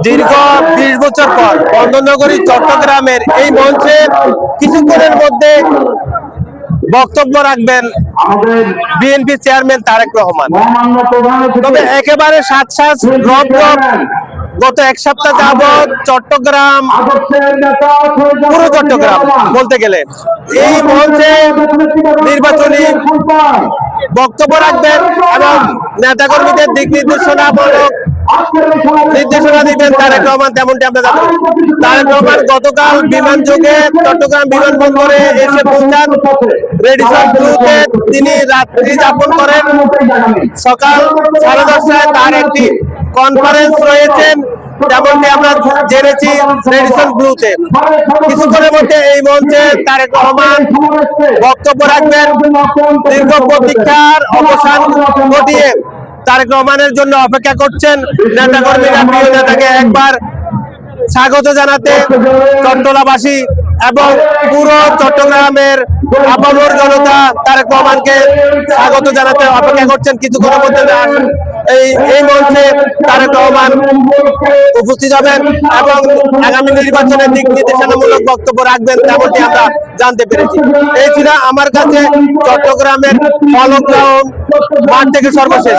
দীর্ঘ 20 বছর পর বন্দরনগরী চট্টগ্রামের এই মঞ্চে কিছুক্ষণের মধ্যে বক্তব্য রাখবেন বিএনপি চেয়ারম্যান তারেক রহমান। তবে একেবারে সাতসাস রব গত এক সপ্তাহ যাবৎ চট্টগ্রাম, পুরো চট্টগ্রাম বলতে গেলে এই মঞ্চে নির্বাচনী বক্তব্য রাখবেন এবং নেতাকর্মীদের দিক নির্দেশনা দিবেন তারেক রহমান। তেমনটি আমরা জানি তারেক রহমান গতকাল বিমান যোগে চট্টগ্রাম বিমানবন্দরে এসে পৌঁছান। রেডিসন ব্লুতে তিনি রাত্রি যাপন করেন। সকাল 10:30টায় তার একটি কনফারেন্স রয়েছেন, যেমনটি আমরা জেনেছি রেডিসন ব্লুতে। কিছুক্ষণের মধ্যে এই মঞ্চে তারেক রহমান বক্তব্য রাখবেন। দীর্ঘ প্রতীক্ষার অবসান ঘটিয়ে তারেক রহমানের জন্য অপেক্ষা করছেন নেতাকর্মীরা। প্রিয় নেতাকে একবার স্বাগত জানাতে চট্টলাবাসী এবং পুরো চট্টগ্রামের আপামর জনতা তারেক রহমানকে স্বাগত জানাতে অপেক্ষা করছেন। কিছুক্ষণের মধ্যে এই মঞ্চে তারেক রহমান উপস্থিত হবেন এবং আগামী নির্বাচনের দিক নির্দেশনামূলক বক্তব্য রাখবেন, তেমনটি আমরা জানতে পেরেছি। এই ছিল আমার কাছে চট্টগ্রামের ফলগ্রাউন্ড মাঠ থেকে সর্বশেষ।